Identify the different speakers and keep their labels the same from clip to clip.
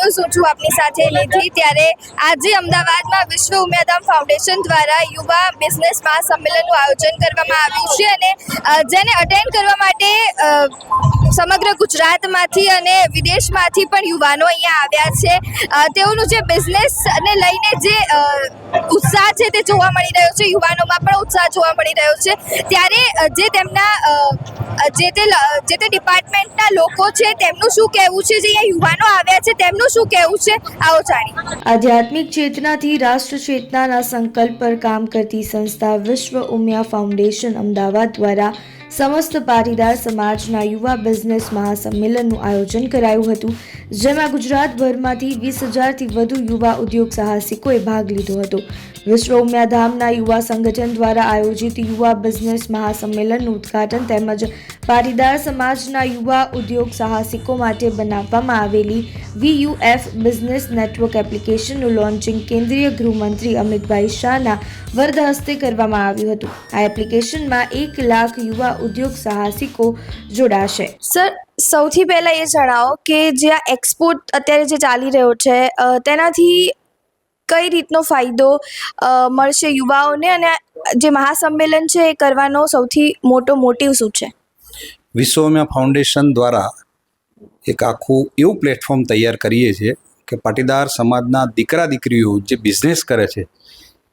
Speaker 1: News હું છું આપની સાથે નિધિ। ત્યારે આજે અમદાવાદમાં વિશ્વ ઉમિયાધામ ફાઉન્ડેશન દ્વારા યુવા બિઝનેસ મહાસંમેલનનું આયોજન કરવામાં આવ્યું છે અને જેને અટેન્ડ કરવા માટે સમગ્ર ગુજરાતમાંથી અને વિદેશમાંથી પણ યુવાનો અહીંયા આવ્યા છે। તેઓનું જે બિઝનેસને લઈને જે ઉત્સાહ છે તે જોવા મળી રહ્યો છે, યુવાનોમાં પણ ઉત્સાહ જોવા મળી રહ્યો છે। ત્યારે જે તેમના જે તે ડિપાર્ટમેન્ટના લોકો છે તેમનું શું કહેવું છે, જે અહીંયા યુવાનો આવ્યા છે તેમનું શું કહેવું છે, આવો જાણીએ।
Speaker 2: આધ્યાત્મિક ચેતનાથી રાષ્ટ્ર ચેતનાના સંકલ્પ પર કામ કરતી સંસ્થા વિશ્વ ઉમિયા ફાઉન્ડેશન અમદાવાદ દ્વારા સમસ્ત પાટીદાર સમાજના યુવા બિઝનેસ મહાસંમેલનનું આયોજન કરાયું હતું, જેમાં ગુજરાતભરમાંથી 20,000થી વધુ યુવા ઉદ્યોગ સાહસિકોએ ભાગ લીધો હતો। વિશ્વ ઉમિયાધામના યુવા સંગઠન દ્વારા આયોજિત યુવા બિઝનેસ મહાસંમેલનનું ઉદ્ઘાટન તેમજ પાટીદાર સમાજના યુવા ઉદ્યોગ સાહસિકો માટે બનાવવામાં આવેલી VUF બિઝનેસ નેટવર્ક એપ્લિકેશનનું લોન્ચિંગ કેન્દ્રીય ગૃહમંત્રી અમિતભાઈ શાહના વરદ હસ્તે કરવામાં આવ્યું હતું। આ એપ્લિકેશનમાં 1 લાખ યુવા ઉદ્યોગ સાહસિકો જોડાશે।
Speaker 1: સર, સૌથી પહેલાં એ જણાવો કે જે આ એક્સપોર્ટ અત્યારે જે ચાલી રહ્યો છે તેનાથી કઈ રીતનો ફાયદો મળશે યુવાઓને, અને જે મહાસંમેલન છે એ કરવાનો સૌથી મોટો મોટિવ શું છે?
Speaker 3: વિશ્વ ઉમિયા ફાઉન્ડેશન દ્વારા એક આખું એવું પ્લેટફોર્મ તૈયાર કરીએ છીએ કે પાટીદાર સમાજના દીકરા દીકરીઓ જે બિઝનેસ કરે છે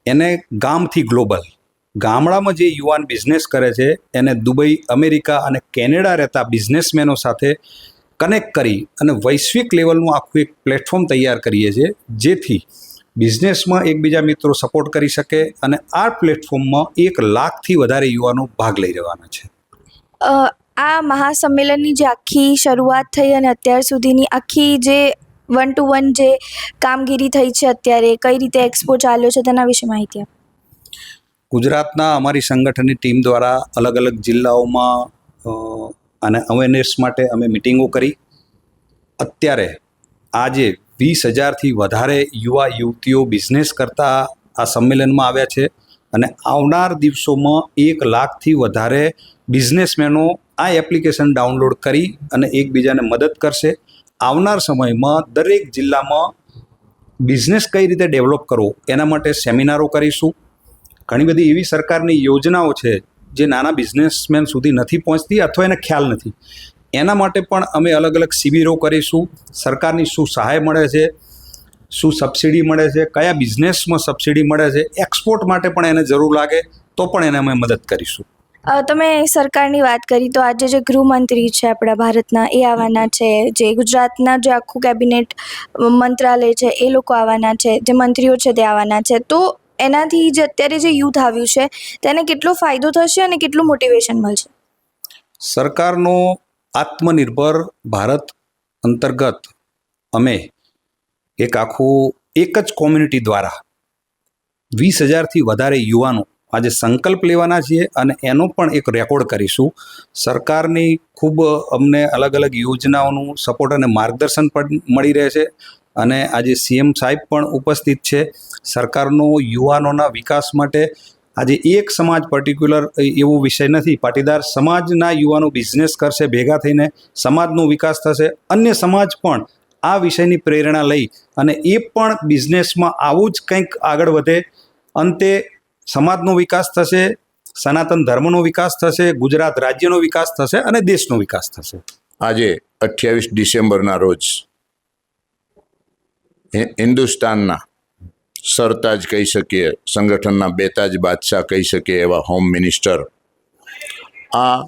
Speaker 3: એને ગામથી ગ્લોબલ, ગામડામાં જે યુવાન બિઝનેસ કરે છે એને દુબઈ, અમેરિકા અને કેનેડા રહેતા બિઝનેસમેનો સાથે કનેક્ટ કરી અને વૈશ્વિક લેવલનું આખું એક પ્લેટફોર્મ તૈયાર કરીએ છીએ, જેથી બિઝનેસમાં એકબીજા મિત્રો સપોર્ટ કરી શકે અને આ પ્લેટફોર્મમાં 1 લાખથી વધારે યુવાનો ભાગ લઈ રહેવાના છે।
Speaker 1: આ મહાસંમેલનની જે આખી શરૂઆત થઈ અને અત્યાર સુધીની આખી જે 1 to 1 જે કામગીરી થઈ છે, અત્યારે કઈ રીતે એક્સપો ચાલ્યો છે તેના વિશે માહિતી આપો।
Speaker 3: ગુજરાતના અમારી સંગઠનની ટીમ દ્વારા અલગ અલગ જિલ્લાઓમાં અને અવેરનેસ માટે અમે મિટિંગો કરી। અત્યારે આજે 20,000થી વધારે યુવા યુવતીઓ બિઝનેસ કરતા આ સંમેલનમાં આવ્યા છે અને આવનાર દિવસોમાં 1 લાખથી વધારે બિઝનેસમેનો આ એપ્લિકેશન ડાઉનલોડ કરી અને એકબીજાને મદદ કરશે। આવનાર સમયમાં દરેક જિલ્લામાં બિઝનેસ કઈ રીતે ડેવલપ કરવો એના માટે સેમિનારો કરીશું। ઘણી બધી એવી સરકારની યોજનાઓ છે જે નાના બિઝનેસમેન સુધી નથી પહોંચતી અથવા એને ખ્યાલ નથી, એના માટે પણ અમે અલગ અલગ શિબિરો કરીશું। સરકારની શું સહાય મળે છે, શું સબસિડી મળે છે, કયા બિઝનેસમાં સબસિડી મળે છે, એક્સપોર્ટ માટે પણ એને જરૂર લાગે તો પણ એને અમે મદદ કરીશું।
Speaker 1: તમે સરકારની વાત કરી તો આજે જે ગૃહમંત્રી છે આપણા ભારતના એ આવવાના છે, જે ગુજરાતના જે આખું કેબિનેટ મંત્રાલય છે એ લોકો આવવાના છે, જે મંત્રીઓ છે તે આવવાના છે, તો એનાથી જે અત્યારે જે યુથ આવ્યું છે તેને કેટલો ફાયદો થશે અને કેટલું મોટિવેશન મળશે?
Speaker 3: સરકારનો આત્મનિર્ભર ભારત અંતર્ગત અમે એક જ કોમ્યુનિટી દ્વારા 20,000થી વધારે યુવાનો આજે સંકલ્પ લેવાના છીએ અને એનો પણ એક રેકોર્ડ કરીશું। સરકારની ખૂબ અમને અલગ અલગ યોજનાઓનું સપોર્ટ અને માર્ગદર્શન પણ મળી રહે છે અને આજે CM સાહેબ પણ ઉપસ્થિત છે। સરકારનો યુવાનોના વિકાસ માટે આજે એક સમાજ પર્ટિક્યુલર એવો વિષય નથી, પાટીદાર સમાજના યુવાનો બિઝનેસ કરશે, ભેગા થઈને સમાજનો વિકાસ થશે, અન્ય સમાજ પણ આ વિષયની પ્રેરણા લઈ અને એ પણ બિઝનેસમાં આવું જ કંઈક આગળ વધે। અંતે સમાજનો વિકાસ થશે, સનાતન ધર્મનો વિકાસ થશે, ગુજરાત રાજ્યનો વિકાસ થશે અને દેશનો વિકાસ થશે।
Speaker 4: આજે 28 ડિસેમ્બરના રોજ હિન્દુસ્તાનના સરતાજ કહી શકીએ, સંગઠનના બેતાજ બાદશાહ કહી શકીએ એવા હોમ મિનિસ્ટર આ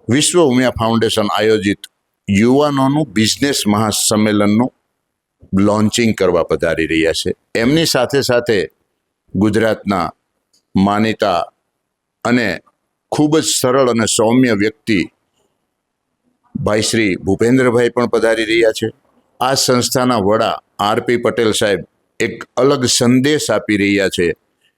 Speaker 4: વિશ્વ ઉમિયા ફાઉન્ડેશન આયોજિત યુવાનોનું બિઝનેસ મહાસંમેલનનું લોન્ચિંગ કરવા પધારી રહ્યા છે। એમની સાથે સાથે ગુજરાતના માનીતા અને ખૂબ જ સરળ અને સૌમ્ય વ્યક્તિ ભાઈ શ્રી ભૂપેન્દ્રભાઈ પણ પધારી રહ્યા છે। આ સંસ્થાના વડા RP પટેલ સાહેબ એક અલગ સંદેશ આપી રહ્યા છે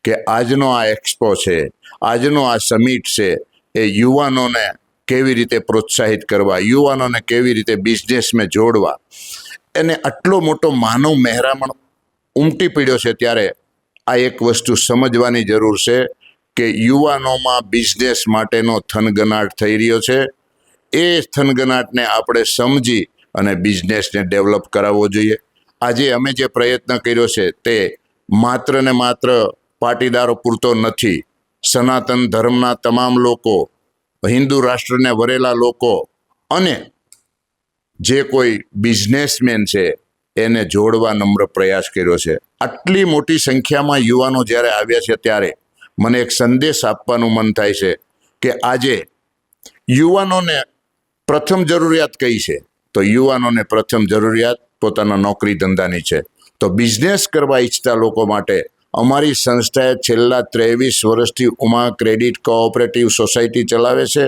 Speaker 4: કે આજનો આ એક્સપો છે, આજનો આ સમિટ છે એ યુવાનોને કેવી રીતે પ્રોત્સાહિત કરવા, યુવાનોને કેવી રીતે બિઝનેસમાં જોડવા, એને આટલો મોટો માનવ મહેરામણ ઉમટી પડ્યો છે। ત્યારે આ એક વસ્તુ સમજવાની જરૂર છે કે યુવાનોમાં બિઝનેસ માટેનો થનગનાટ થઈ રહ્યો છે। એ થનગનાટને આપણે સમજી અને બિઝનેસને ડેવલપ કરાવવો જોઈએ. આજે અમે જે પ્રયત્ન કર્યો છે તે માત્ર ને માત્ર પાટીદારો પૂરતો નથી. સનાતન ધર્મના તમામ લોકો, હિન્દુ રાષ્ટ્રને વરેલા લોકો અને જે કોઈ બિઝનેસમેન છે એને જોડવા નમ્ર પ્રયાસ કર્યો છે. આટલી મોટી સંખ્યામાં યુવાનો જ્યારે આવ્યા છે ત્યારે મને એક સંદેશ આપવાનું મન થાય છે કે આજે યુવાનોને પ્રથમ જરૂરિયાત કઈ છે? તો યુવાનોને પ્રથમ જરૂરિયાત પોતાના નોકરી ધંધાની છે. તો બિઝનેસ કરવા ઈચ્છતા લોકો માટે અમારી સંસ્થાએ છેલ્લા 23 વર્ષથી ઉમા ક્રેડિટ કોઓપરેટિવ સોસાયટી ચલાવે છે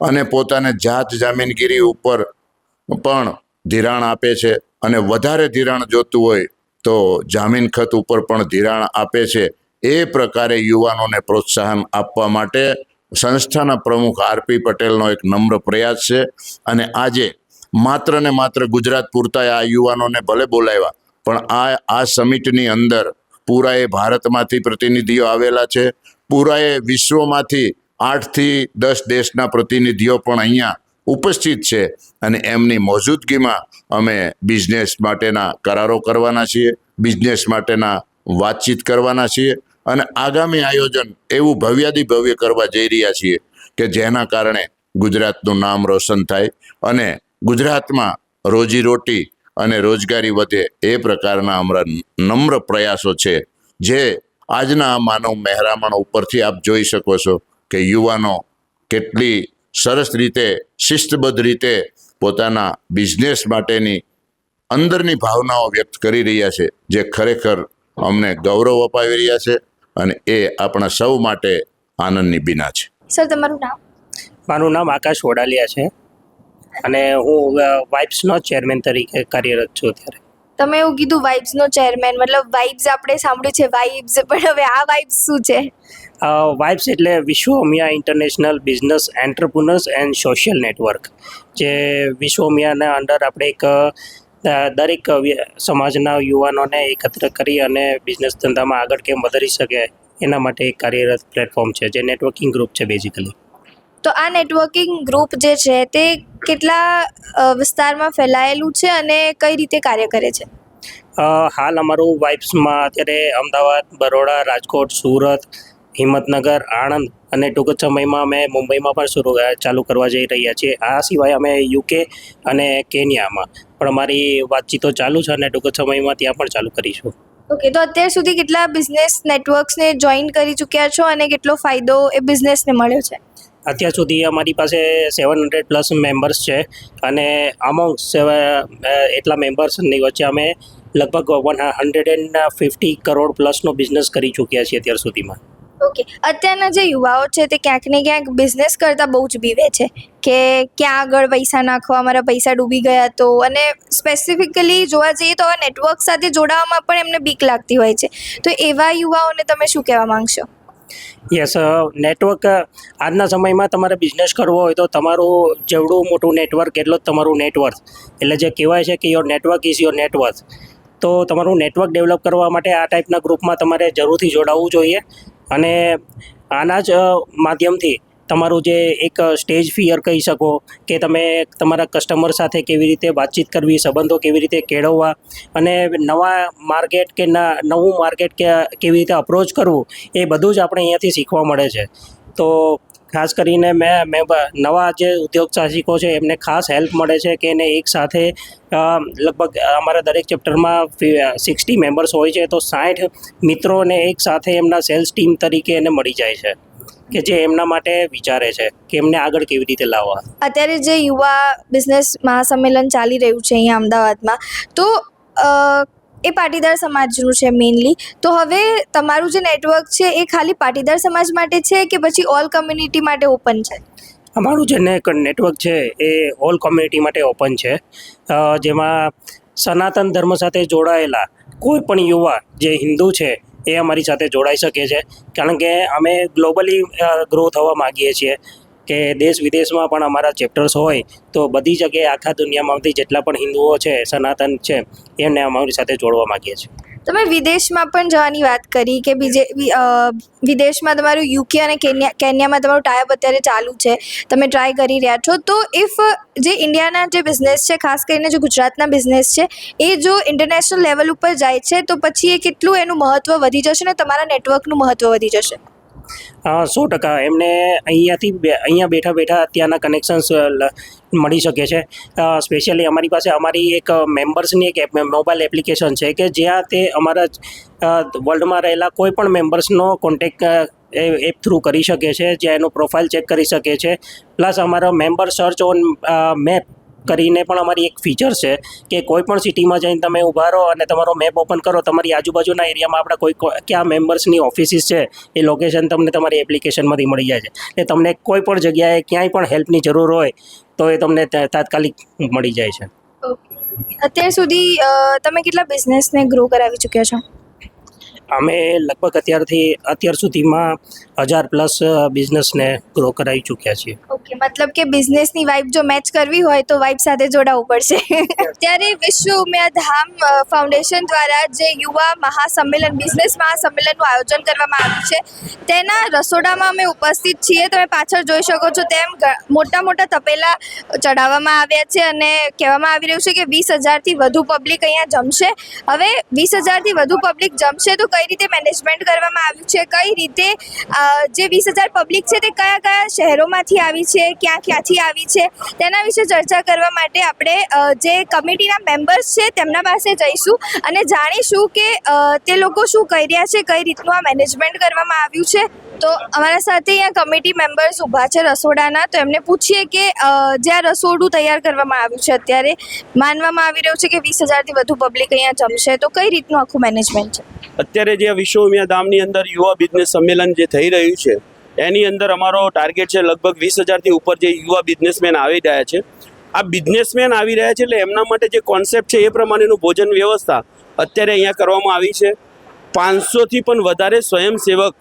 Speaker 4: અને પોતાને જાત જામીનગીરી ઉપર પણ ધિરાણ આપે છે અને વધારે ધિરાણ જોતું હોય તો જામીન ખત ઉપર પણ ધિરાણ આપે છે. એ પ્રકારે યુવાનોને પ્રોત્સાહન આપવા માટે સંસ્થાના પ્રમુખ આરપી પટેલનો એક નમ્ર પ્રયાસ છે. અને આજે માત્ર ને માત્ર ગુજરાત પૂરતા આ યુવાનોને ભલે બોલાવ્યા, પણ આ સમિટની અંદર પૂરાએ ભારતમાંથી પ્રતિનિધિઓ આવેલા છે. પૂરાએ વિશ્વમાંથી 8 થી 10 દેશના પ્રતિનિધિઓ પણ અહીંયા ઉપસ્થિત છે અને એમની મોજૂદગીમાં અમે બિઝનેસ માટેના કરારો કરવાના છીએ, બિઝનેસ માટેના વાતચીત કરવાના છીએ અને આગામી આયોજન એવું ભવ્યાદી ભવ્ય કરવા જઈ રહ્યા છીએ કે જેના કારણે ગુજરાતનું નામ રોશન થાય અને ગુજરાતમાં રોજીરોટી અને રોજગારી વધે. એ પ્રકારના અમારા નમ્ર પ્રયાસો છે જે આજના માનવ મહેરામણ ઉપરથી આપ જોઈ શકો છો કે યુવાનો કેટલી સરસ રીતે શિસ્તબદ્ધ રીતે પોતાના બિઝનેસ માટેની અંદરની ભાવનાઓ વ્યક્ત કરી રહ્યા છે, જે ખરેખર અમને ગૌરવ અપાવી રહ્યા છે અને એ આપણા સૌ માટે આનંદની બીના છે.
Speaker 1: સર, તમારું નામ?
Speaker 5: મારું નામ આકાશ વડાલિયા છે અને હું વાઇબ્સનો ચેરમેન તરીકે કાર્યરત છું અત્યારે.
Speaker 1: તમે એવું કીધું વાઇબ્સનો ચેરમેન, મતલબ વાઇબ્સ આપણે સાંભળ્યું છે વાઇબ્સ, પણ હવે આ વાઇબ્સ શું છે?
Speaker 5: વાઇબ્સ એટલે Vishwa Umiya international business entrepreneurs and social network, જે વિશ્વ ઉમિયાના અંડર આપણે એક દરેક સમાજના યુવાનોને એકત્ર કરી અને બિઝનેસ ધંધામાં આગળ કેમ વધારી શકે એના માટે એક કાર્યરત પ્લેટફોર્મ છે, જે નેટવર્કિંગ ગ્રુપ છે બેઝિકલી.
Speaker 1: તો આ નેટવર્કિંગ ગ્રુપ જે છે તે કેટલા વિસ્તારમાં ફેલાયેલું છે અને કઈ રીતે કાર્ય કરે છે?
Speaker 5: હાલ અમારું વાઇબ્સમાં અત્યારે અમદાવાદ, બરોડા, રાજકોટ, સુરત, હિંમતનગર, આણંદ અને ટૂંક જ સમયમાં અમે મુંબઈમાં પણ ચાલુ કરવા જઈ રહ્યા છીએ. આ સિવાય અમે યુકે અને કેન્યામાં પણ અમારી વાતચીતો ચાલુ છે અને ટૂંક જ સમયમાં ત્યાં પણ ચાલુ કરીશું.
Speaker 1: ઓકે, તો અત્યાર સુધી કેટલા બિઝનેસ નેટવર્ક્સને જોઈન કરી ચૂક્યા છો અને કેટલો ફાયદો એ બિઝનેસને મળ્યો છે?
Speaker 5: અત્યાર સુધી અમારી પાસે 700+ મેમ્બર્સ છે અને અમોંગ એટલા મેમ્બર્સની વચ્ચે અમે લગભગ 150 કરોડ પ્લસનો બિઝનેસ કરી ચૂક્યા છીએ અત્યાર સુધીમાં.
Speaker 1: ઓકે, અત્યારના જે યુવાઓ છે તે ક્યાંક ને ક્યાંક બિઝનેસ કરતાં બહુ જ બીવે છે કે ક્યાં આગળ પૈસા નાખવા, અમારા પૈસા ડૂબી ગયા તો, અને સ્પેસિફિકલી જોવા જઈએ તો નેટવર્ક સાથે જોડાવામાં પણ એમને બીક લાગતી હોય છે. તો એવા યુવાઓને તમે શું કહેવા માંગશો?
Speaker 5: યસ, નેટવર્ક આજના સમયમાં તમારે બિઝનેસ કરવો હોય તો તમારું જેવડું મોટું નેટવર્ક એટલો જ તમારું નેટવર્થ. એટલે જે કહેવાય છે કે your network is your net worth. તો તમારું નેટવર્ક ડેવલપ કરવા માટે આ ટાઈપના ગ્રુપમાં તમારે જરૂરથી જોડાવવું જોઈએ અને આના જ માધ્યમથી તમારું જે એક સ્ટેજ ફિયર કહી શકો કે તમે તમારા કસ્ટમર સાથે કેવી રીતે વાતચીત કરવી, સંબંધો કેવી રીતે કેળવવા અને નવા માર્કેટ કે નવું માર્કેટ કે કેવી રીતે અપ્રોચ કરવું, એ બધું જ આપણે અહીંયાથી શીખવા મળે છે. તો ખાસ કરીને મેં નવા જે ઉદ્યોગ સાહસિકો છે એમને ખાસ હેલ્પ મળે છે કે એને એક સાથે લગભગ અમારા દરેક ચેપ્ટરમાં 60 મેમ્બર્સ હોય છે, તો 60 મિત્રોને એક સાથે એમના સેલ્સ ટીમ તરીકે એને મળી જાય છે કે જે એમના માટે વિચારે છે કે એમને આગળ કેવી રીતે લાવવા.
Speaker 1: અત્યારે જે યુવા બિઝનેસ મહાસંમેલન ચાલી રહ્યું છે અહીંયા અમદાવાદમાં, તો એ પાટીદાર સમાજનું છે મેઇનલી. તો હવે તમારું જે નેટવર્ક છે એ ખાલી પાટીદાર સમાજ માટે છે કે પછી ઓલ કમ્યુનિટી માટે ઓપન છે?
Speaker 5: અમારું જે નેટવર્ક છે એ ઓલ કોમ્યુનિટી માટે ઓપન છે, જેમાં સનાતન ધર્મ સાથે જોડાયેલા કોઈ પણ યુવા જે હિન્દુ છે એ અમારી સાથે જોડાઈ શકે છે. કારણ કે અમે ગ્લોબલી ગ્રો થવા માગીએ છીએ કે દેશ વિદેશમાં પણ અમારા ચેપ્ટર્સ હોય તો બધી જગ્યાએ આખા દુનિયામાંથી જેટલા પણ હિન્દુઓ છે, સનાતન છે, એમને અમારી સાથે જોડવા માગીએ છીએ.
Speaker 1: તમે વિદેશમાં પણ જવાની વાત કરી કે વિદેશમાં તમારું યુકે અને કેન્યામાં તમારું ટાઈપ અત્યારે ચાલુ છે, તમે ટ્રાય કરી રહ્યા છો. તો ઇફ જે ઇન્ડિયાના જે બિઝનેસ છે, ખાસ કરીને જે ગુજરાતના બિઝનેસ છે, એ જો ઇન્ટરનેશનલ લેવલ ઉપર જાય છે તો પછી એ કેટલું એનું મહત્ત્વ વધી જશે ને તમારા નેટવર્કનું મહત્ત્વ વધી જશે?
Speaker 5: 100% એમને અહીંયા બેઠા બેઠા ત્યાંના કનેક્શન્સ મળી શકે છે. સ્પેશિયલી અમારી પાસે અમારી એક મેમ્બર્સની એક મોબાઈલ એપ્લિકેશન છે કે જ્યાં તે અમારા વર્લ્ડમાં રહેલા કોઈ પણ મેમ્બર્સનો કોન્ટેક્ટ એપ થ્રુ કરી શકે છે, જ્યાં એનો પ્રોફાઇલ ચેક કરી શકે છે. પ્લસ અમારો મેમ્બર સર્ચ ઓન મેપ કરીને પણ અમારી એક ફીચર છે કે કોઈ પણ સિટીમાં જઈને તમે ઊભા રહો અને તમારો મેપ ઓપન કરો, તમારી આજુબાજુના એરિયામાં આપણા ક્યાં મેમ્બર્સની ઓફિસીસ છે એ લોકેશન તમને તમારી એપ્લિકેશનમાંથી મળી જાય છે. એટલે તમને કોઈ પણ જગ્યાએ ક્યાંય પણ હેલ્પની જરૂર હોય તો એ તમને તાત્કાલિક મળી જાય છે.
Speaker 1: અત્યાર સુધી તમે કેટલા બિઝનેસને ગ્રો કરાવી ચૂક્યા છો?
Speaker 5: અમે લગભગ અત્યાર સુધીમાં 1000+ બિઝનેસને ગ્રો કરાવી ચૂક્યા છીએ.
Speaker 1: ઓકે, મતલબ કે બિઝનેસની વાઇબ જો મેચ કરવી હોય તો વાઇબ સાથે જોડાવવું પડશે. ત્યારે વિશ્વ ઉમિયાધામ ફાઉન્ડેશન દ્વારા જે યુવા મહાસંમેલન, બિઝનેસ મહાસંમેલનનું આયોજન કરવામાં આવ્યું છે, તેના રસોડામાં અમે ઉપસ્થિત છીએ. તમે પાછળ જોઈ શકો છો તેમ મોટા મોટા તપેલા ચડાવવામાં આવ્યા છે અને કહેવામાં આવી રહ્યું છે કે 20,000થી વધુ પબ્લિક અહીંયા જમશે. હવે 20,000થી વધુ પબ્લિક જમશે તો કઈ રીતે મેનેજમેન્ટ કરવામાં આવ્યું છે, કઈ રીતે જે 20,000 પબ્લિક છે તે કયા કયા શહેરોમાંથી આવી છે, ક્યાંથી આવી છે, તેના વિશે ચર્ચા કરવા માટે આપણે જે કમિટીના મેમ્બર્સ છે તેમના પાસે જઈશું અને જાણીશું કે તે લોકો શું કરી રહ્યા છે, કઈ રીતનું આ મેનેજમેન્ટ કરવામાં આવ્યું છે. તો અમારા સાથે અહીંયા કમિટી મેમ્બર્સ ઊભા છે રસોડાના, તો એમને પૂછીએ કે જે આ રસોડું તૈયાર કરવામાં આવ્યું છે, અત્યારે માનવામાં આવી રહ્યું છે કે 20,000થી વધુ પબ્લિક અહીંયા જમશે, તો કઈ રીતનું આખું મેનેજમેન્ટ છે?
Speaker 6: અત્યારે જે વિશ્વ ઉમિયાધામની અંદર યુવા બિઝનેસ સંમેલન જે થઈ રહ્યું છે એની અંદર અમારો ટાર્ગેટ છે લગભગ 20,000થી ઉપર જે યુવા બિઝનેસમેન આવી રહ્યા છે. આ બિઝનેસમેન આવી રહ્યા છે એટલે એમના માટે જે કોન્સેપ્ટ છે એ પ્રમાણેનું ભોજન વ્યવસ્થા અત્યારે અહીંયા કરવામાં આવી છે. 500થી પણ વધારે સ્વયંસેવક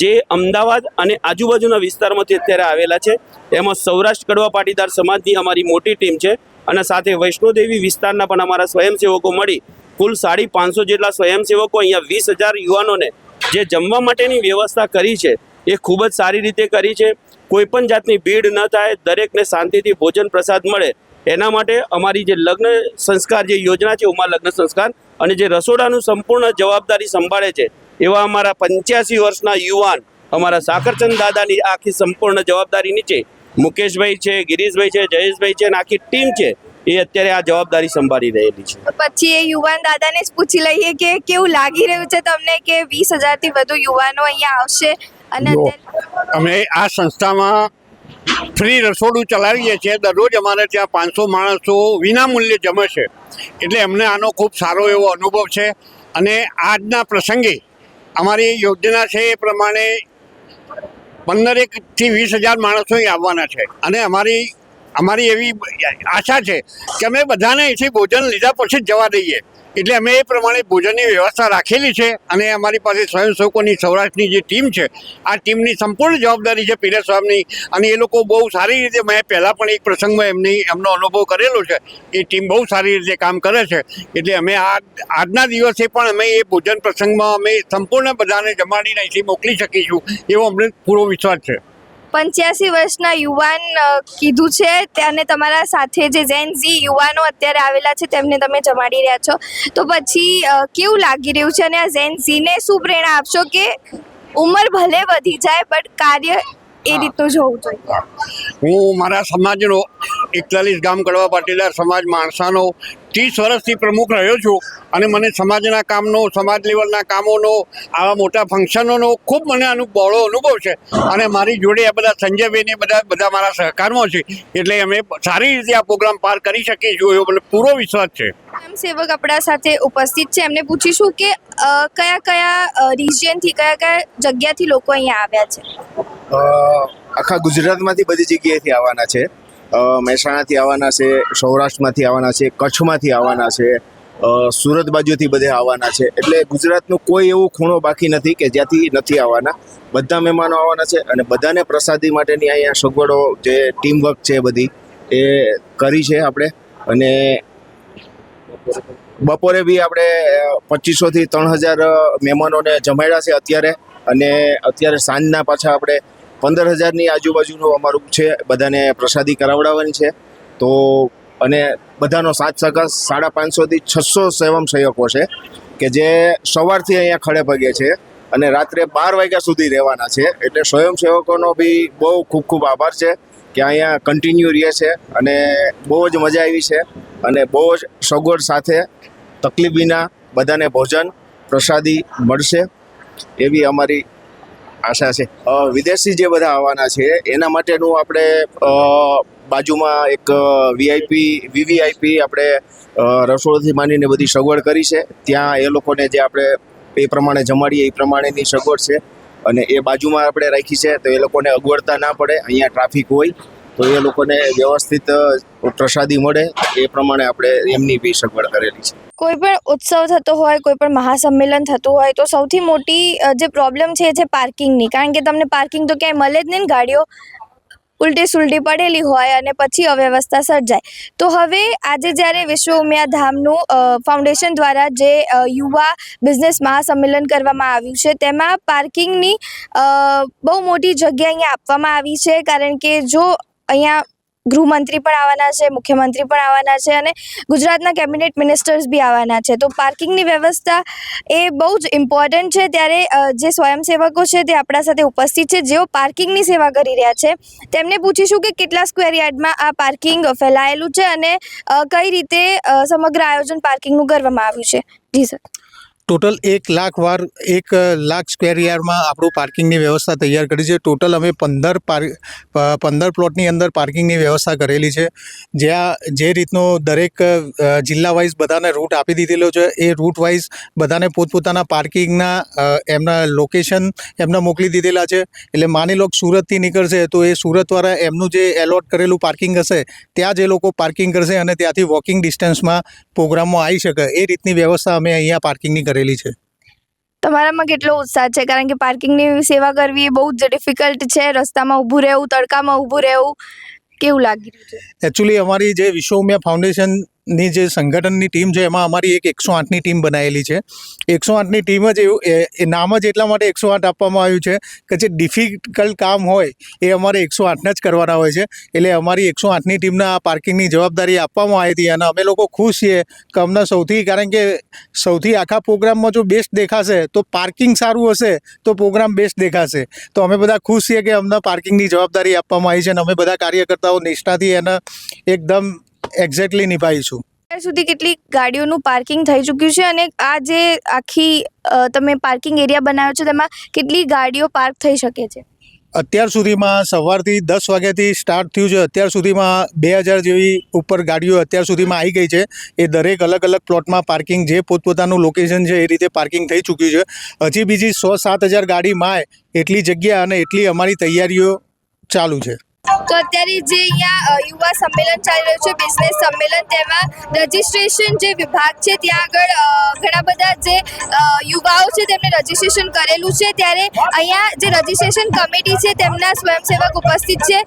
Speaker 6: જે અમદાવાદ અને આજુબાજુના વિસ્તારમાંથી અત્યારે આવેલા છે. એમાં સૌરાષ્ટ્ર કડવા પાટીદાર સમાજની અમારી મોટી ટીમ છે અને સાથે વૈષ્ણોદેવી વિસ્તારના પણ અમારા સ્વયંસેવકો મળી કુલ 550 જેટલા સ્વયંસેવકો અહીંયા 20,000 યુવાનોને જે જમવા માટેની વ્યવસ્થા કરી છે એ ખૂબ જ સારી રીતે કરી છે. કોઈ પણ જાતની ભીડ ન થાય, દરેકને શાંતિથી ભોજન પ્રસાદ મળે એના માટે અમારી જે લગ્ન સંસ્કાર જે યોજના છે, ઉમા લગ્ન સંસ્કાર, અને જે રસોડાનું સંપૂર્ણ જવાબદારી સંભાળે છે એવા અમારા 85 વર્ષના યુવાન અમારા સાકરચંદ દાદાની આખી સંપૂર્ણ જવાબદારી નીચે મુકેશભાઈ છે, ગિરીશભાઈ છે, જયેશભાઈ છે અને આખી ટીમ છે એ અત્યારે આ જવાબદારી સંભાળી રહેલી છે.
Speaker 1: પછી એ યુવાન દાદાને જ પૂછી લઈએ કે કેવું લાગી રહ્યું છે તમને કે 20,000થી વધુ યુવાનો અહીંયા આવશે? અને
Speaker 7: અમે આ સંસ્થામાં ફ્રી રસોડું ચલાવીએ છીએ. દરરોજ અમારે ત્યાં 500 માણસો વિનામૂલ્યે જમે છે, એટલે અમને આનો ખૂબ સારો એવો અનુભવ છે. અને આજના પ્રસંગે અમારી યોજના છે એ પ્રમાણે 15,000થી 20,000 માણસો અહીં આવવાના છે અને અમારી એવી આશા છે કે અમે બધાને અહીંથી ભોજન લીધા પછી જ જવા દઈએ. એટલે અમે એ પ્રમાણે ભોજનની વ્યવસ્થા રાખેલી છે અને અમારી પાસે સ્વયંસેવકોની સૌરાષ્ટ્રની જે ટીમ છે, આ ટીમની સંપૂર્ણ જવાબદારી છે પીરસવાની. અને એ લોકો બહુ સારી રીતે, મેં પહેલાં પણ એક પ્રસંગમાં એમનો અનુભવ કરેલો છે, એ ટીમ બહુ સારી રીતે કામ કરે છે. એટલે અમે આજના દિવસે પણ અમે એ ભોજન પ્રસંગમાં અમે સંપૂર્ણ બધાને જમાડીને અહીંથી મોકલી શકીશું એવો અમને પૂરો વિશ્વાસ છે.
Speaker 1: 85 વર્ષના યુવાન કીધું છે અને તમારા સાથે જે ઝેન ઝી યુવાનો અત્યારે આવેલા છે તેમને તમે જમાડી રહ્યા છો, તો પછી કેવું લાગી રહ્યું છે? અને આ ઝેન ઝીને શું પ્રેરણા આપશો કે ઉંમર ભલે વધી જાય બટ કાર્ય એ રીતનું જ હોવું જોઈએ?
Speaker 7: હું મારા સમાજનો 41 ગામ કડવા પાટીદાર સમાજ માણસાનો 30 વર્ષથી પ્રમુખ રહ્યો છું અને મને સમાજના કામનો, સમાજ લેવલના કામોનો, આવા મોટા ફંક્શનોનો ખૂબ મને બહોળો અનુભવ છે. અને મારી જોડે આ બધા સંજયભાઈને બધા મારા સહકારમાં છે, એટલે અમે સારી રીતે આ પ્રોગ્રામ પાર કરી શકીશું એવો મને પૂરો વિશ્વાસ છે.
Speaker 1: સેવક આપણા સાથે ઉપસ્થિત છે, એમને પૂછીશું કે કયા કયા રિજિયનથી, કયા કયા જગ્યાથી લોકો અહીંયા આવ્યા છે?
Speaker 8: આખા ગુજરાતમાંથી બધી જગ્યાએથી આવવાના છે. મહેસાણાથી આવવાના છે, સૌરાષ્ટ્રમાંથી આવવાના છે, કચ્છમાંથી આવવાના છે, સુરત બાજુથી બધે આવવાના છે. એટલે ગુજરાતનું કોઈ એવું ખૂણો બાકી નથી કે જ્યાંથી નથી આવવાના. બધા મહેમાનો આવવાના છે અને બધાને પ્રસાદી માટેની અહીંયા સગવડો જે ટીમવર્ક છે બધી એ કરી છે આપણે. અને બપોરે બી આપણે 2500થી 3000 મહેમાનોને જમાડ્યા છે અત્યારે. અને અત્યારે સાંજના પાછા આપણે 15000ની આજુબાજુનું અમારું છે, બધાને પ્રસાદી કરાવડાવવાની છે. તો અને બધાનો સાથ સહકાર 550થી 600 સ્વયંસેવકો છે કે જે સવારથી અહીંયા ખડે પગે છે અને રાત્રે 12 વાગ્યા સુધી રહેવાના છે. એટલે સ્વયંસેવકોનો બી બહુ ખૂબ ખૂબ આભાર છે કે અહીંયા કન્ટિન્યુ રહે છે અને બહુ જ મજા આવી છે. અને બહુ જ સગવડ સાથે તકલીફ વિના બધાને ભોજન પ્રસાદી મળશે એવી અમારી આશા છે. વિદેશી જે બધા આવવાના છે એના માટેનું આપણે બાજુમાં એક વીવીઆઈપી આપણે રસોડથી માંડીને બધી સગવડ કરી છે. ત્યાં એ લોકોને જે આપણે એ પ્રમાણે જમાડીએ એ પ્રમાણેની સગવડ છે અને એ બાજુમાં આપણે રાખી છે. તો એ લોકોને અગવડતા ના પડે, અહીંયા ટ્રાફિક હોય તો એ લોકોને વ્યવસ્થિત પ્રસાદી મળે એ પ્રમાણે આપણે એમની બી સગવડ કરેલી છે.
Speaker 1: કોઈ પણ ઉત્સવ થતો હોય, કોઈ પણ મહાસંમેલન થતું હોય તો સૌથી મોટી જે પ્રોબ્લેમ છે એ છે પાર્કિંગની. કારણ કે તમને પાર્કિંગ તો ક્યાંય મળે જ નહીં, ગાડીઓ ઉલટી સુલટી પડેલી હોય અને પછી અવ્યવસ્થા સર્જાય. તો હવે આજે જ્યારે વિશ્વ ઉમિયા ધામનું ફાઉન્ડેશન દ્વારા જે યુવા બિઝનેસ મહાસંમેલન કરવામાં આવ્યું છે તેમાં પાર્કિંગની બહુ મોટી જગ્યા અહીંયા આપવામાં આવી છે. કારણ કે જો અહીંયા ગૃહમંત્રી પણ આવવાના છે, મુખ્યમંત્રી પણ આવવાના છે અને ગુજરાતના કેબિનેટ મિનિસ્ટર્સ બી આવવાના છે. તો પાર્કિંગની વ્યવસ્થા એ બહુ જ ઇમ્પોર્ટન્ટ છે. ત્યારે જે સ્વયંસેવકો છે તે આપણા સાથે ઉપસ્થિત છે, જેઓ પાર્કિંગની સેવા કરી રહ્યા છે. તેમને પૂછીશું કે કેટલા સ્ક્વેર યાર્ડમાં આ પાર્કિંગ ફેલાયેલું છે અને કઈ રીતે સમગ્ર આયોજન પાર્કિંગનું કરવામાં આવ્યું છે. જી સર.
Speaker 9: ટોટલ 1,00,000 સ્ક્વેર યાર્ડમાં આપણું પાર્કિંગની વ્યવસ્થા તૈયાર કરી છે. ટોટલ અમે 15 પ્લોટની અંદર પાર્કિંગની વ્યવસ્થા કરેલી છે. જ્યાં જે રીતનો દરેક જિલ્લા વાઇઝ બધાને રૂટ આપી દીધેલો છે એ રૂટ વાઇઝ બધાને પોતપોતાના પાર્કિંગના એમના લોકેશન એમને મોકલી દીધેલા છે. એટલે માની લો સુરતથી નીકળશે તો એ સુરતવાળા એમનું જે એલોટ કરેલું પાર્કિંગ હશે ત્યાં જ એ લોકો પાર્કિંગ કરશે અને ત્યાંથી વોકિંગ ડિસ્ટન્સમાં પ્રોગ્રામમાં આવી શકે એ રીતની વ્યવસ્થા અમે અહીંયા પાર્કિંગની કરેલી છે.
Speaker 1: તમારામાં કેટલો ઉત્સાહ છે? કારણ કે પાર્કિંગની સેવા કરવી એ બહુ જ ડિફિકલ્ટ છે. રસ્તામાં ઊભું રહેવું, તડકામાં ઊભું રહેવું, કેવું લાગી રહ્યું છે?
Speaker 9: એકચ્યુઅલી અમારી જે વિશ્વ ઉમિયા ફાઉન્ડેશનની જે સંગઠનની ટીમ છે એમાં અમારી એક 108ની ટીમ બનાવેલી છે. 108ની ટીમ જ એવું એ નામ જ એટલા માટે 108 આપવામાં આવ્યું છે કે જે ડિફિકલ્ટ કામ હોય એ અમારે 108 જ કરવાના હોય છે. એટલે અમારી 108ની ટીમને આ પાર્કિંગની જવાબદારી આપવામાં આવી હતી અને અમે લોકો ખુશ છીએ કે અમને કારણ કે સૌથી આખા પ્રોગ્રામમાં જો બેસ્ટ દેખાશે તો પાર્કિંગ સારું હશે તો પ્રોગ્રામ બેસ્ટ દેખાશે. તો અમે બધા ખુશ છીએ કે અમને પાર્કિંગની જવાબદારી આપવામાં આવી છે અને અમે બધા કાર્યકર્તાઓ નિષ્ઠાથી એને એકદમ એક્ઝેક્ટલી નિભાવીશું.
Speaker 1: અત્યાર સુધી કેટલી ગાડીઓનું પાર્કિંગ થઈ ચૂક્યું છે અને આ જે આખી તમે પાર્કિંગ એરિયા બનાવ્યો છે તેમાં કેટલી ગાડીઓ પાર્ક થઈ શકે છે?
Speaker 9: અત્યાર સુધીમાં સવારથી 10 વાગ્યાથી સ્ટાર્ટ થયું છે. અત્યાર સુધીમાં 2000 જેવી ઉપર ગાડીઓ અત્યાર સુધીમાં આવી ગઈ છે. એ દરેક અલગ અલગ પ્લોટમાં પાર્કિંગ જે પોતપોતાનું લોકેશન છે એ રીતે પાર્કિંગ થઈ ચૂક્યું છે. હજી બીજી 6-7 હજાર ગાડી માય એટલી જગ્યા અને એટલી અમારી તૈયારીઓ ચાલુ છે.
Speaker 1: તો અત્યારે જે અહીંયા યુવા સંમેલન ચાલી રહ્યું છે, બિઝનેસ સંમેલન, તેમાં રજિસ્ટ્રેશન જે વિભાગ છે ત્યાં આગળ ઘણા બધા જે યુવાઓ છે તેમને રજિસ્ટ્રેશન કરેલું છે. ત્યારે અહીંયા જે રજિસ્ટ્રેશન કમિટી છે તેમના સ્વયંસેવક ઉપસ્થિત છે.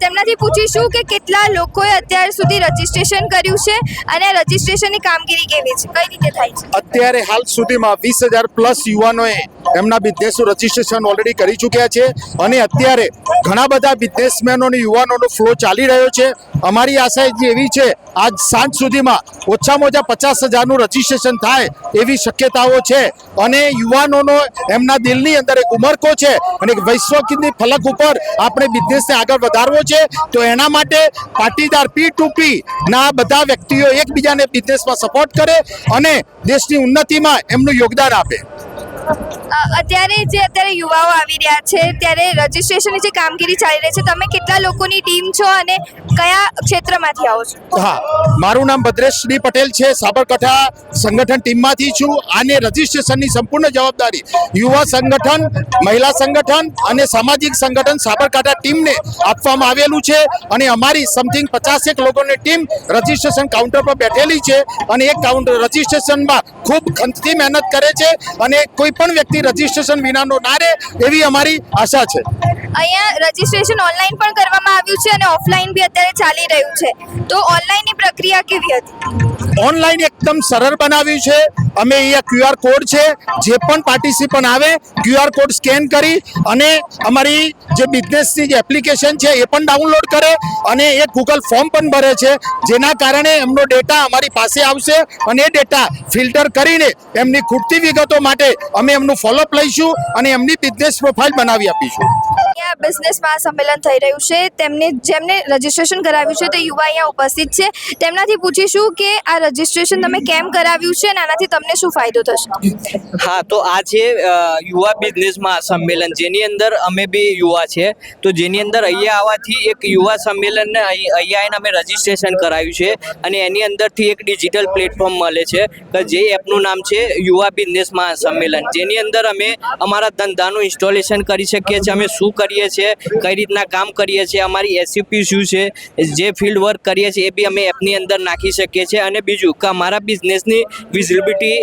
Speaker 1: તેમનાથી પૂછીશું કે કેટલા લોકોએ અત્યાર સુધી રજિસ્ટ્રેશન કર્યું છે અને રજિસ્ટ્રેશનની કામગીરી કેવી છે, કઈ રીતે થાય છે?
Speaker 10: અત્યારે હાલ સુધીમાં 20,000+ યુવાનોએ એમના બિઝનેસનું રજિસ્ટ્રેશન ઓલરેડી કરી ચૂક્યા છે અને અત્યારે ઘણા બધા બિઝનેસમેનો અને યુવાનોનો ફ્લો ચાલી રહ્યો છે. અમારી આશા એવી છે આજ સાંજ સુધીમાં ઓછામાં ઓછા 50,000નું રજિસ્ટ્રેશન થાય એવી શક્યતાઓ છે અને યુવાનોનો એમના દિલની અંદર એક ઉમળકો છે અને એક વૈશ્વિકની ફલક ઉપર આપણે બિઝનેસને આગળ વધારવો છે. તો એના માટે પાટીદાર P2P ના બધા વ્યક્તિઓ એકબીજાને બિઝનેસમાં સપોર્ટ કરે અને દેશની ઉન્નતિમાં એમનું યોગદાન આપે.
Speaker 1: અત્યારે યુવાઓ આવી રહ્યા છે ત્યારે રજીસ્ટ્રેશનની જે કામગીરી ચાલી રહી છે, તમે કેટલા લોકોની ટીમ છો અને કયા ક્ષેત્રમાંથી આવો છો?
Speaker 10: હા, મારું નામ ભદ્રેશ ડી પટેલ છે. સાબરકાંઠા સંગઠન ટીમમાંથી છું. આને રજીસ્ટ્રેશનની સંપૂર્ણ જવાબદારી યુવા સંગઠન, મહિલા સંગઠન અને સામાજિક સંગઠન સાબરકાંઠા ટીમને આપવામાં આવેલું છે. અને અમારી સમથિંગ 50 લોકોની ટીમ રજીસ્ટ્રેશન કાઉન્ટર પર બેઠેલી છે અને એક કાઉન્ટર રજીસ્ટ્રેશનમાં ખૂબ ખંતથી મહેનત કરે છે અને કોઈ પણ વ્યક્તિ રજીસ્ટ્રેશન વિનાનો ના રહે એવી અમારી આશા છે.
Speaker 1: અહીંયા રજીસ્ટ્રેશન ઓનલાઈન પણ કરવામાં આવ્યું છે અને ઓફલાઈન બી અત્યારે ચાલી રહ્યું છે, તો ઓનલાઈનની પ્રક્રિયા કેવી હતી?
Speaker 10: ઓનલાઈન એકદમ સરળ બનાવ્યું છે. અમે અહીંયા QR કોડ છે, જે પણ પાર્ટિસિપન્ટ આવે QR કોડ સ્કેન કરી અને અમારી જે બિઝનેસની જે એપ્લિકેશન છે એ પણ ડાઉનલોડ કરે અને એક ગૂગલ ફોર્મ પણ ભરે છે, જેના કારણે એમનો ડેટા અમારી પાસે આવશે અને એ ડેટા ફિલ્ટર કરીને એમની ખૂટતી વિગતો માટે અમે એમનું ફોલોઅપ લઈશું અને એમની બિઝનેસ પ્રોફાઇલ બનાવી આપીશું.
Speaker 1: અહીંયા બિઝનેસ મહાસંમેલન થઈ રહ્યું છે, જેમને રજીસ્ટ્રેશન કરાવ્યું છે તે યુવા અહીંયા ઉપસ્થિત છે. તેમનાથી પૂછીશું કે આ રજીસ્ટ્રેશન તમે કેમ કરાવ્યું છે અને આનાથી તમને શું ફાયદો થશે?
Speaker 11: હા, તો આ છે યુવા બિઝનેસ મહાસંમેલન, જેની અંદર અમે બી યુવા છે. તો જેની અંદર અહીંયા આવવાથી એક યુવા સંમેલનને અહીંયા આવીને અમે રજીસ્ટ્રેશન કરાવ્યું છે અને એની અંદરથી એક ડિજિટલ પ્લેટફોર્મ મળે છે કે જે એપનું નામ છે યુવા બિઝનેસ મહાસંમેલન, જેની અંદર અમે અમારા ધંધાનું ઇન્સ્ટોલેશન કરી શકીએ છીએ, અમે શું કરીએ છીએ, કઈ રીતના કામ કરીએ છીએ, અમારી SUP શું છે, જે ફિલ્ડ વર્ક કરીએ છીએ એ બી અમે એપની અંદર નાખી શકીએ છીએ. અને બીજું કે અમારા બિઝનેસની વિઝિબિલિટી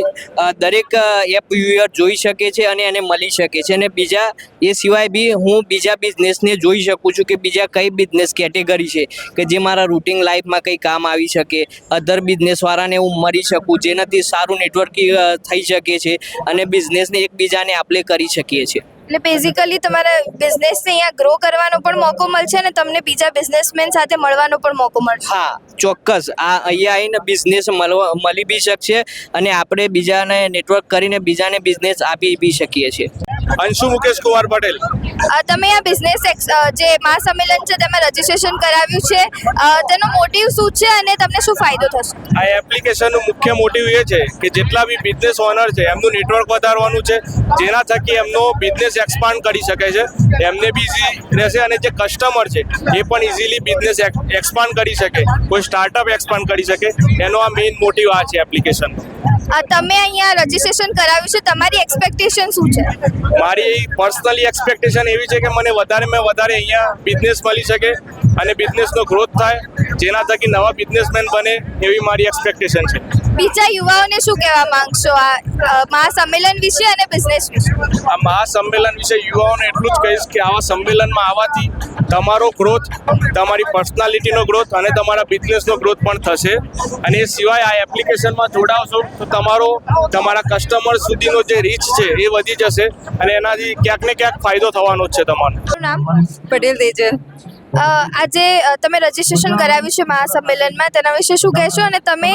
Speaker 11: દરેક એપ યુઝર જોઈ શકે છે અને એને મળી શકે છે. અને બીજા એ સિવાય બી હું બીજા બિઝનેસને જોઈ શકું છું કે બીજા કઈ બિઝનેસ કેટેગરી છે કે જે મારા રૂટિન લાઈફમાં કંઈ કામ આવી શકે, અધર બિઝનેસવાળાને હું મળી શકું, જેનાથી સારું નેટવર્કિંગ થઈ શકે છે અને બિઝનેસને એકબીજાને આપણે કરી શકીએ છીએ.
Speaker 1: એટલે બેઝિકલી તમારા બિઝનેસને અહીંયા ગ્રો કરવાનો પણ મોકો મળશે અને તમને બીજા બિઝનેસમેન સાથે મળવાનો પણ મોકો મળશે.
Speaker 11: હા, ચોક્કસ. આ અહીંયા આવીને બિઝનેસ મળી બી શકશે અને આપણે બીજાને નેટવર્ક કરીને બીજાને બિઝનેસ આપી બી શકીએ છીએ.
Speaker 12: અંશુ મુકેશ કુમાર પટેલ.
Speaker 1: તમે આ બિઝનેસ જે મહાસંમેલન છે તેમાં રજીસ્ટ્રેશન કરાવ્યું છે, તેનો મોટિવ શું છે અને તમને શું ફાયદો થશે?
Speaker 12: આ એપ્લિકેશનનું મુખ્ય મોટિવ એ છે કે જેટલા બી બિઝનેસ ઓનર છે એમનું નેટવર્ક વધારવાનું છે, જેના થકી એમનો બિઝનેસ એક્સપાન્ડ કરી શકે છે, એમને બી ઇઝી રહેશે અને જે કસ્ટમર છે એ પણ ઇઝીલી બિઝનેસ એક્સપાન્ડ કરી શકે, કોઈ સ્ટાર્ટઅપ એક્સપાન્ડ કરી શકે. એનો આ મેઇન મોટિવ આ છે એપ્લિકેશન.
Speaker 1: તમે અહીંયા રજીસ્ટ્રેશન કરાવ્યું છે, તમારી એક્સપેક્ટેશન શું છે?
Speaker 12: મારી પર્સનલી એક્સપેક્ટેશન એવી છે કે મને વધારેમાં વધારે અહીંયા બિઝનેસ મળી શકે અને બિઝનેસનો ગ્રોથ થાય, જેના થકી નવા બિઝનેસમેન બને, એવી મારી એક્સપેક્ટેશન છે.
Speaker 1: બીજા યુવાઓને શું કહેવા માંગશો આ મહાસંમેલન વિશે અને બિઝનેસ વિશે?
Speaker 12: આ મહાસંમેલન વિશે યુવાઓને એટલું જ કહીશ કે આવા સંમેલનમાં આવવાથી તમારો ગ્રોથ, તમારી પર્સનાલિટીનો ગ્રોથ અને તમારા બિઝનેસનો ગ્રોથ પણ થશે. અને એ સિવાય આ એપ્લિકેશનમાં જોડાવશો તો તમારા કસ્ટમર સુધીનો જે રીચ છે એ વધી જશે અને એનાથી ક્યાંક ને ક્યાંક ફાયદો થવાનો જ છે તમારો.
Speaker 1: નામ?
Speaker 13: પટેલ તેજલ.
Speaker 1: આજે તમે રજીસ્ટ્રેશન કરાવ્યું છે મહાસંમેલનમાં, તેના વિશે શું કહેશો અને તમે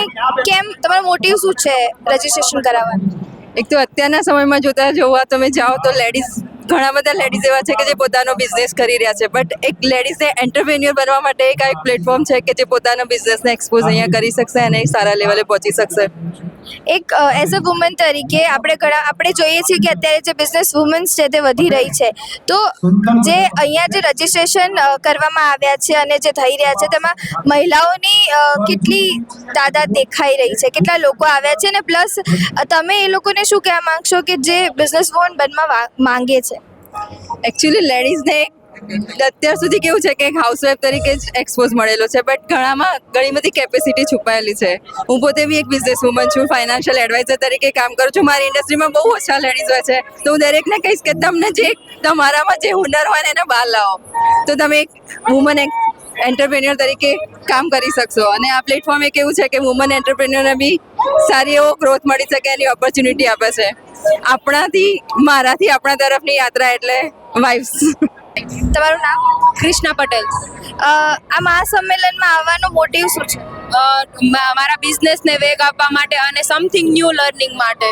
Speaker 1: કેમ, તમારો મોટિવ શું છે રજીસ્ટ્રેશન કરાવવાનું?
Speaker 13: એક તો અત્યારના સમયમાં જોવા તમે જાઓ તો ઘણા બધા લેડીઝ એવા છે કે જે પોતાનો બિઝનેસ કરી રહ્યા છે, બટ એક લેડીઝને એન્ટરપ્રેન્યોર બનવા માટે એક આ એક પ્લેટફોર્મ છે કે જે પોતાના બિઝનેસને એક્સપોઝ અહીંયા કરી શકશે અને સારા લેવલે પહોંચી શકશે.
Speaker 1: એક એઝ અ વુમન તરીકે આપણે જોઈએ છીએ કે અત્યારે જે બિઝનેસ વુમન્સ છે તે વધી રહી છે, તો જે અહીંયા જે રજીસ્ટ્રેશન કરવામાં આવ્યા છે અને જે થઈ રહ્યા છે તેમાં મહિલાઓની કેટલી તાદાદ દેખાઈ રહી છે, કેટલા લોકો આવ્યા છે અને પ્લસ તમે એ લોકોને શું કહેવા માંગશો કે જે બિઝનેસ વુમન બનવા માંગે છે?
Speaker 13: એકચ્યુઅલી લેડીઝને અત્યાર સુધી કેવું છે કે એક હાઉસવાઈફ તરીકે જ એક્સપોઝ મળેલો છે, બટ ઘણી બધી કેપેસિટી છુપાયેલી છે. હું પોતે બી એક બિઝનેસ વુમન છું, ફાઇનાન્શિયલ એડવાઇઝર તરીકે કામ કરું છું. મારી ઇન્ડસ્ટ્રીમાં બહુ ઓછા લેડીઝ હોય છે, તો હું દરેકને કહીશ કે તમને તમારામાં જે હુનર હોય ને એને બહાર લાવો, તો તમે એક વુમન એન્ટરપ્રેન્યોર તરીકે કામ કરી શકશો. અને આ પ્લેટફોર્મ એક એવું છે કે વુમન એન્ટરપ્રેન્યોરને બી સારી એવો ગ્રોથ મળી શકે એની ઓપોર્ચ્યુનિટી આપે છે. મારાથી આપણા તરફની યાત્રા એટલે વાઇફ્સ.
Speaker 1: તમારું નામ?
Speaker 14: કૃષ્ણા પટેલ.
Speaker 1: આ મહાસંમેલનમાં આવવાનો મોટિવ શું છે?
Speaker 14: મારા બિઝનેસને વેગ આપવા માટે અને સમથિંગ ન્યૂ લર્નિંગ માટે.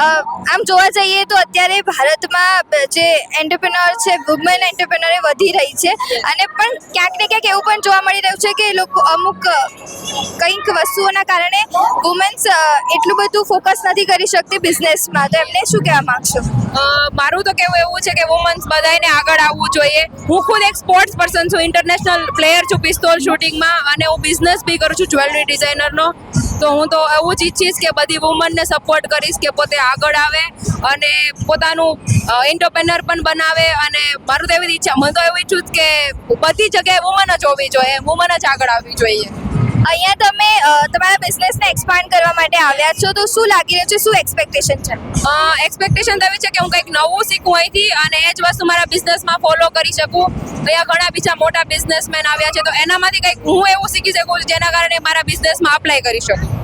Speaker 1: આમ જોવા જઈએ તો અત્યારે ભારતમાં જે એન્ટરપ્રેન્યોર છે, વુમન એન્ટરપ્રેન્યોર એ વધી રહી છે અને પણ ક્યાંક ને ક્યાંક એવું પણ જોવા મળી રહ્યું છે કે લોકો અમુક કંઈક વસ્તુઓના કારણે વુમન્સ એટલું બધું ફોકસ નથી કરી શકતી બિઝનેસમાં. તો એમને શું કહેવા માંગશો?
Speaker 13: મારું તો કહેવું એવું છે કે વુમન્સ બધાને આગળ આવવું જોઈએ. હું ખુદ એક સ્પોર્ટ્સ પર્સન છું, ઇન્ટરનેશનલ પ્લેયર છું પિસ્તોલ શૂટિંગમાં, અને હું બિઝનેસ બી કરું છું જ્વેલરી ડિઝાઇનરનો. તો હું તો એવું જ ઈચ્છીશ કે બધી વુમનને સપોર્ટ કરીશ કે પોતે આગળ આવે અને પોતાનું એન્ટરપ્રેન્યોર પણ બનાવે. અને મારું તો એવી ઈચ્છા, મને તો એવું ઈચ્છું કે બધી જગ્યાએ વુમન જ હોવી જોઈએ, વુમન જ આગળ આવવી જોઈએ.
Speaker 1: અહીંયા તમે તમારા બિઝનેસને એક્સપાન્ડ કરવા માટે આવ્યા છો, તો શું લાગી રહ્યું છે, શું એક્સપેક્ટેશન છે?
Speaker 13: એક્સપેક્ટેશન તો એવી છે કે હું કંઈક નવું શીખું અહીંથી અને એ જ વસ્તુ મારા બિઝનેસમાં ફોલો કરી શકું. અહીંયા ઘણા બીજા મોટા બિઝનેસમેન આવ્યા છે, તો એનામાંથી કંઈક હું એવું શીખી શકું જેના કારણે મારા બિઝનેસમાં અપ્લાય કરી શકું.